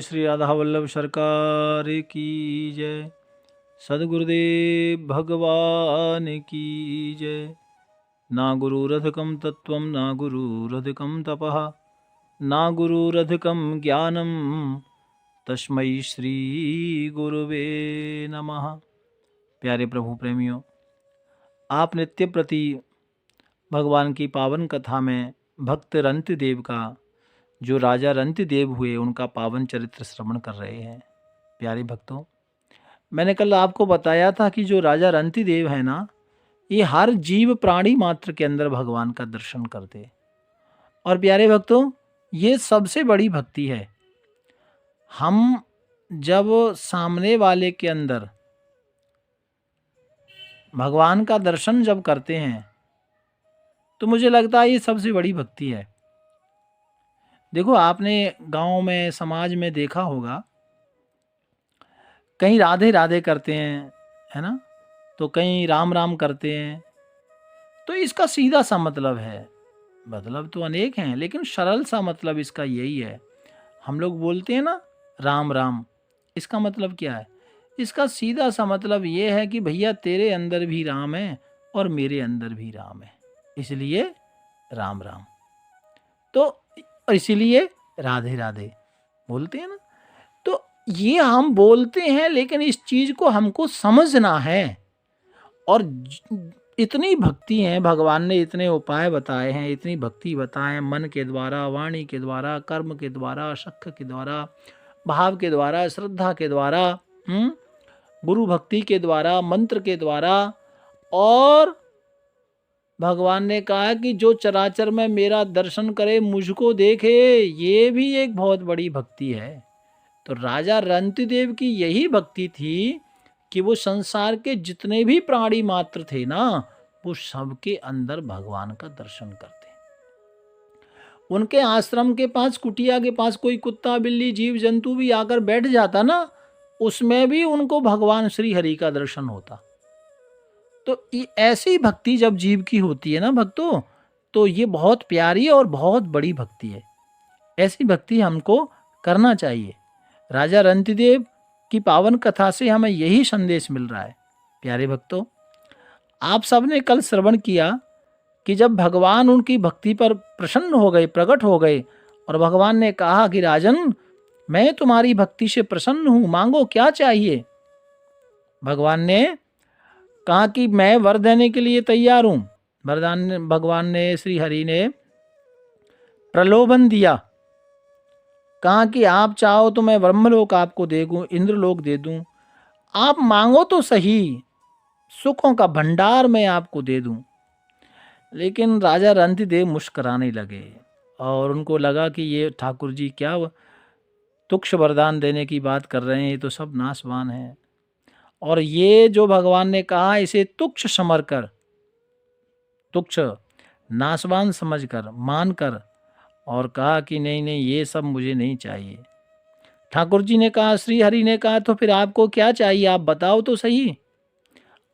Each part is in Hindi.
श्री राधा वल्लभ सरकार की जय। सद्गुरुदेव भगवान की जय। ना गुरुरधिकं तत्त्वं ना गुरुरधिकं तपः ना गुरुरधिकं ज्ञानं तस्मै श्री गुरुवे नमः। प्यारे प्रभु प्रेमियों, आप नित्य प्रति भगवान की पावन कथा में भक्त रंतिदेव का, जो राजा रंतिदेव हुए, उनका पावन चरित्र श्रवण कर रहे हैं। प्यारे भक्तों, मैंने कल आपको बताया था कि जो राजा रंतिदेव है ना, ये हर जीव प्राणी मात्र के अंदर भगवान का दर्शन करते। और प्यारे भक्तों, ये सबसे बड़ी भक्ति है। हम जब सामने वाले के अंदर भगवान का दर्शन जब करते हैं तो मुझे लगता है ये सबसे बड़ी भक्ति है। देखो, आपने गांव में, समाज में देखा होगा, कहीं राधे राधे करते हैं, है ना, तो कहीं राम राम करते हैं। तो इसका सीधा सा मतलब है, मतलब तो अनेक हैं, लेकिन सरल सा मतलब इसका यही है। हम लोग बोलते हैं ना राम राम, इसका मतलब क्या है? इसका सीधा सा मतलब ये है कि भैया तेरे अंदर भी राम है और मेरे अंदर भी राम है, इसलिए राम राम। तो और इसीलिए राधे राधे बोलते हैं ना। तो ये हम बोलते हैं, लेकिन इस चीज को हमको समझना है। और इतनी भक्ति है, भगवान ने इतने उपाय बताए हैं, इतनी भक्ति बताए हैं, मन के द्वारा, वाणी के द्वारा, कर्म के द्वारा, शक्ति के द्वारा, भाव के द्वारा, श्रद्धा के द्वारा, गुरु भक्ति के द्वारा, मंत्र के द्वारा। और भगवान ने कहा कि जो चराचर में मेरा दर्शन करे, मुझको देखे, ये भी एक बहुत बड़ी भक्ति है। तो राजा रंतिदेव की यही भक्ति थी कि वो संसार के जितने भी प्राणी मात्र थे ना, वो सबके अंदर भगवान का दर्शन करते। उनके आश्रम के पास, कुटिया के पास कोई कुत्ता बिल्ली जीव जंतु भी आकर बैठ जाता ना, उसमें भी उनको भगवान श्री हरि का दर्शन होता। तो ऐसी भक्ति जब जीव की होती है ना भक्तों, तो ये बहुत प्यारी और बहुत बड़ी भक्ति है। ऐसी भक्ति हमको करना चाहिए। राजा रंतिदेव की पावन कथा से हमें यही संदेश मिल रहा है। प्यारे भक्तों, आप सबने कल श्रवण किया कि जब भगवान उनकी भक्ति पर प्रसन्न हो गए, प्रकट हो गए, और भगवान ने कहा कि राजन, मैं तुम्हारी भक्ति से प्रसन्न हूं, मांगो क्या चाहिए। भगवान ने कहा कि मैं वर देने के लिए तैयार हूं। वरदान भगवान ने, श्री हरि ने प्रलोभन दिया, कहा कि आप चाहो तो मैं ब्रह्मलोक आपको दे दूं, इंद्रलोक दे दूं, आप मांगो तो सही, सुखों का भंडार मैं आपको दे दूं। लेकिन राजा रंतिदेव मुस्कुराने लगे और उनको लगा कि ये ठाकुर जी क्या तुच्छ वरदान देने की बात कर रहे हैं, ये तो सब नाशवान है। और ये जो भगवान ने कहा, इसे तुच्छ समझकर, तुच्छ नाशवान समझकर, मानकर, और कहा कि नहीं नहीं, ये सब मुझे नहीं चाहिए। ठाकुर जी ने कहा, श्री हरि ने कहा, तो फिर आपको क्या चाहिए, आप बताओ तो सही।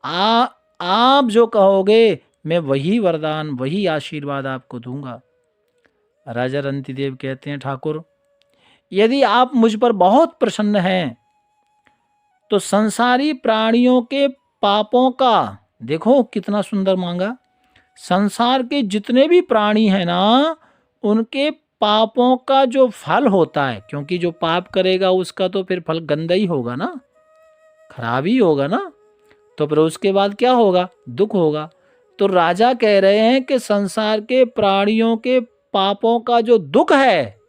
आप जो कहोगे मैं वही वरदान, वही आशीर्वाद आपको दूंगा। राजा रंतिदेव कहते हैं, ठाकुर, यदि आप मुझ पर बहुत प्रसन्न हैं तो संसारी प्राणियों के पापों का, देखो कितना सुंदर मांगा, संसार के जितने भी प्राणी हैं ना, उनके पापों का जो फल होता है, क्योंकि जो पाप करेगा उसका तो फिर फल गंदा ही होगा ना, खराब ही होगा ना, तो फिर उसके बाद क्या होगा, दुख होगा। तो राजा कह रहे हैं कि संसार के प्राणियों के पापों का जो दुख है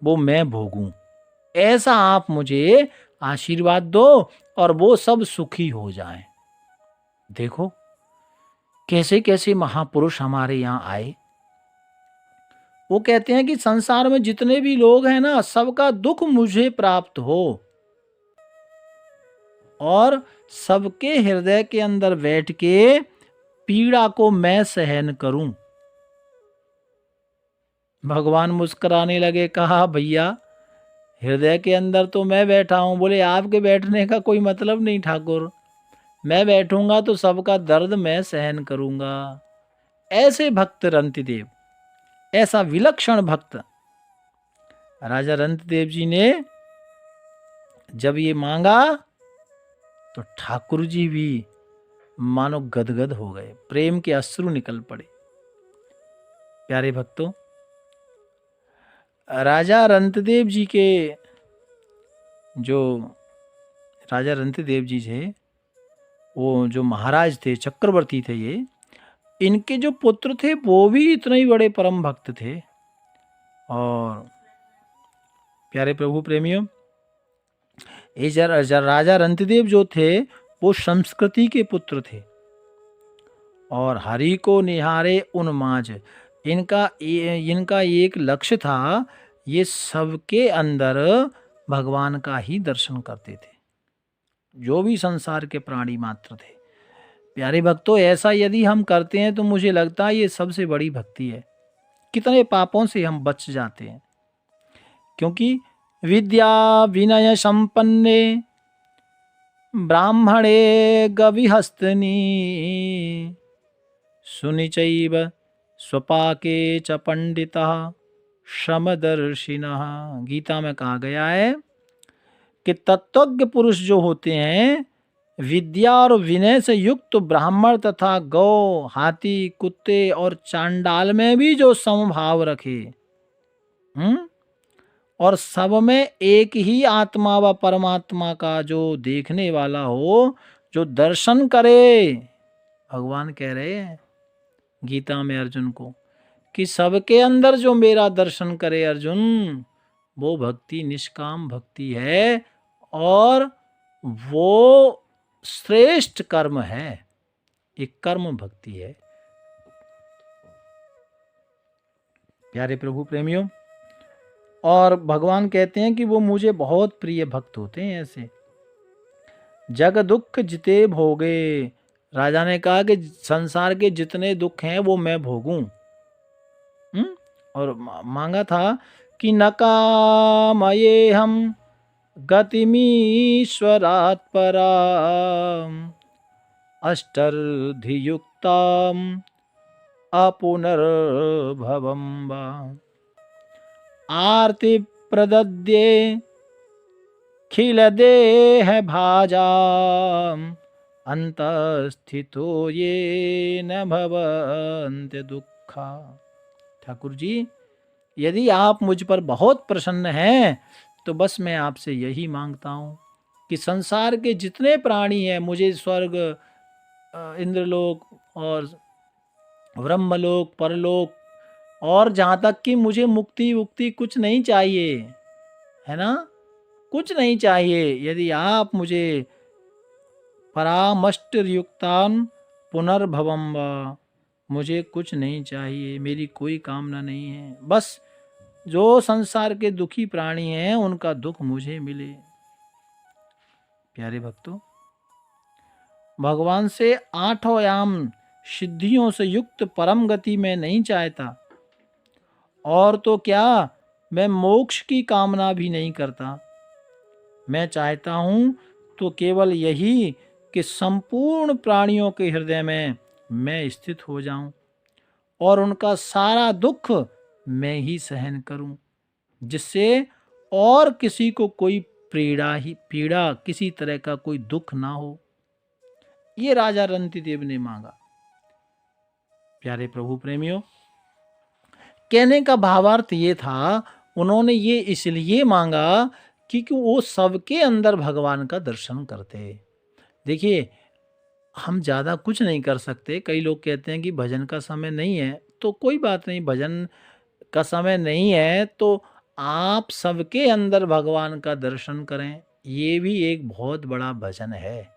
वो मैं भोगूं, ऐसा आप मुझे आशीर्वाद दो और वो सब सुखी हो जाएं। देखो कैसे कैसे महापुरुष हमारे यहाँ आए। वो कहते हैं कि संसार में जितने भी लोग हैं ना, सबका दुख मुझे प्राप्त हो और सबके हृदय के अंदर बैठ के पीड़ा को मैं सहन करूं। भगवान मुस्कुराने लगे, कहा भैया हृदय के अंदर तो मैं बैठा हूं। बोले आपके बैठने का कोई मतलब नहीं ठाकुर, मैं बैठूंगा तो सबका दर्द मैं सहन करूंगा। ऐसे भक्त रंतिदेव, ऐसा विलक्षण भक्त राजा रंतदेव जी ने जब ये मांगा तो ठाकुर जी भी मानो गदगद हो गए, प्रेम के अश्रु निकल पड़े। प्यारे भक्तों, राजा रंतदेव जी के जो राजा रंतदेव जी थे, वो जो महाराज थे, चक्रवर्ती थे ये, इनके जो पुत्र थे वो भी इतने ही बड़े परम भक्त थे। और प्यारे प्रभु प्रेमियों, ये राजा रंतदेव जो थे वो संस्कृति के पुत्र थे और हरि को निहारे उन्माज, इनका एक लक्ष्य था, ये सबके अंदर भगवान का ही दर्शन करते थे, जो भी संसार के प्राणी मात्र थे। प्यारे भक्तों, ऐसा यदि हम करते हैं तो मुझे लगता है ये सबसे बड़ी भक्ति है। कितने पापों से हम बच जाते हैं, क्योंकि विद्या विनय संपन्ने ब्राह्मणे गविहस्तनी सुनिचैव स्वपाके च पंडितः समदर्शिनः। गीता में कहा गया है कि तत्वज्ञ पुरुष जो होते हैं, विद्या और विनय से युक्त ब्राह्मण तथा गौ, हाथी, कुत्ते और चांडाल में भी जो समभाव रखे, और सब में एक ही आत्मा व परमात्मा का जो देखने वाला हो, जो दर्शन करे। भगवान कह रहे हैं गीता में अर्जुन को कि सबके अंदर जो मेरा दर्शन करे अर्जुन, वो भक्ति निष्काम भक्ति है और वो श्रेष्ठ कर्म है, एक कर्म भक्ति है। प्यारे प्रभु प्रेमियों, और भगवान कहते हैं कि वो मुझे बहुत प्रिय भक्त होते हैं ऐसे। जग दुख जिते भोगे, राजा ने कहा कि संसार के जितने दुख हैं वो मैं भोगूं। और मांगा था कि नकामये हम गतिमीश्वरात् पराम अष्टर्धियुक्ताम अपुनर्भवम वा आर्ति प्रदद्ये खिल देह भाजाम अंतस्थितो ये न भवन्ति दुखा। ठाकुर जी, यदि आप मुझ पर बहुत प्रसन्न हैं तो बस मैं आपसे यही मांगता हूँ कि संसार के जितने प्राणी हैं, मुझे स्वर्ग, इंद्रलोक और ब्रह्मलोक, परलोक, और जहाँ तक कि मुझे मुक्ति वुक्ति कुछ नहीं चाहिए, है ना, कुछ नहीं चाहिए। यदि आप मुझे परामष्ट युक्तान पुनर्भवम वा, मुझे कुछ नहीं चाहिए, मेरी कोई कामना नहीं है, बस जो संसार के दुखी प्राणी हैं उनका दुख मुझे मिले। प्यारे भक्तों, भगवान से आठों याम सिद्धियों से युक्त परम गति में नहीं चाहता, और तो क्या, मैं मोक्ष की कामना भी नहीं करता। मैं चाहता हूँ तो केवल यही कि संपूर्ण प्राणियों के हृदय में मैं स्थित हो जाऊं और उनका सारा दुख मैं ही सहन करूं, जिससे और किसी को कोई पीड़ा किसी तरह का कोई दुख ना हो। ये राजा रंतिदेव ने मांगा। प्यारे प्रभु प्रेमियों, कहने का भावार्थ ये था, उन्होंने ये इसलिए मांगा क्योंकि वो सबके अंदर भगवान का दर्शन करते। देखिए, हम ज़्यादा कुछ नहीं कर सकते। कई लोग कहते हैं कि भजन का समय नहीं है, तो कोई बात नहीं, भजन का समय नहीं है तो आप सबके अंदर भगवान का दर्शन करें। ये भी एक बहुत बड़ा भजन है,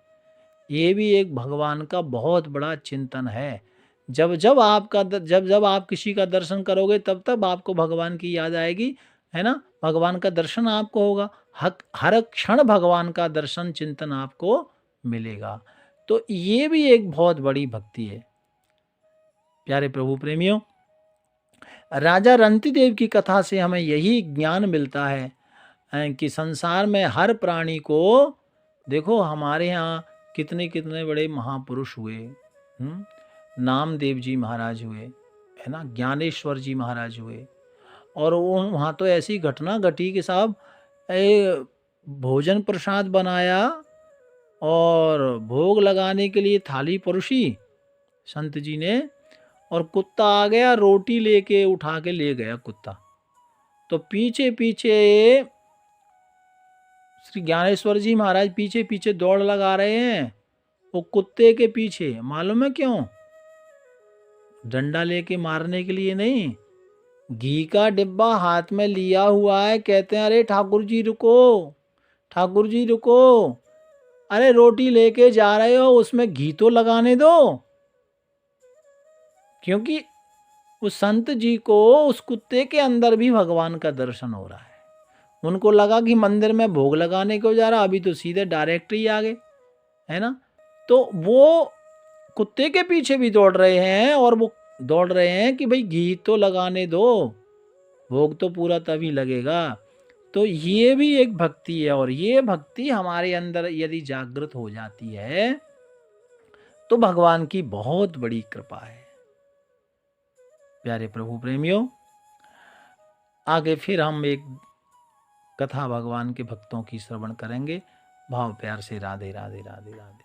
ये भी एक भगवान का बहुत बड़ा चिंतन है। जब जब आप किसी का दर्शन करोगे तब तब आपको भगवान की याद आएगी, है ना, भगवान का दर्शन आपको होगा। हर क्षण भगवान का दर्शन चिंतन आपको मिलेगा। तो ये भी एक बहुत बड़ी भक्ति है। प्यारे प्रभु प्रेमियों, राजा रंतिदेव की कथा से हमें यही ज्ञान मिलता है कि संसार में हर प्राणी को, देखो हमारे यहाँ कितने कितने बड़े महापुरुष हुए, नामदेव जी महाराज हुए, है ना, ज्ञानेश्वर जी महाराज हुए, और वहाँ तो ऐसी घटना घटी कि साहब भोजन प्रसाद बनाया और भोग लगाने के लिए थाली परोसी संत जी ने, और कुत्ता आ गया, रोटी लेके उठा के ले गया कुत्ता। तो पीछे पीछे श्री ज्ञानेश्वर जी महाराज पीछे पीछे दौड़ लगा रहे हैं, वो कुत्ते के पीछे। मालूम है क्यों? डंडा लेके मारने के लिए नहीं, घी का डिब्बा हाथ में लिया हुआ है। कहते हैं अरे ठाकुर जी रुको, ठाकुर जी रुको, अरे रोटी लेके जा रहे हो, उसमें घी तो लगाने दो। क्योंकि उस संत जी को उस कुत्ते के अंदर भी भगवान का दर्शन हो रहा है। उनको लगा कि मंदिर में भोग लगाने को जा रहा, अभी तो सीधे डायरेक्ट ही आ गए, है ना। तो वो कुत्ते के पीछे भी दौड़ रहे हैं, और वो दौड़ रहे हैं कि भाई घी तो लगाने दो, भोग तो पूरा तभी लगेगा। तो ये भी एक भक्ति है, और ये भक्ति हमारे अंदर यदि जागृत हो जाती है तो भगवान की बहुत बड़ी कृपा है। प्यारे प्रभु प्रेमियों, आगे फिर हम एक कथा भगवान के भक्तों की श्रवण करेंगे। भाव प्यार से राधे राधे राधे राधे।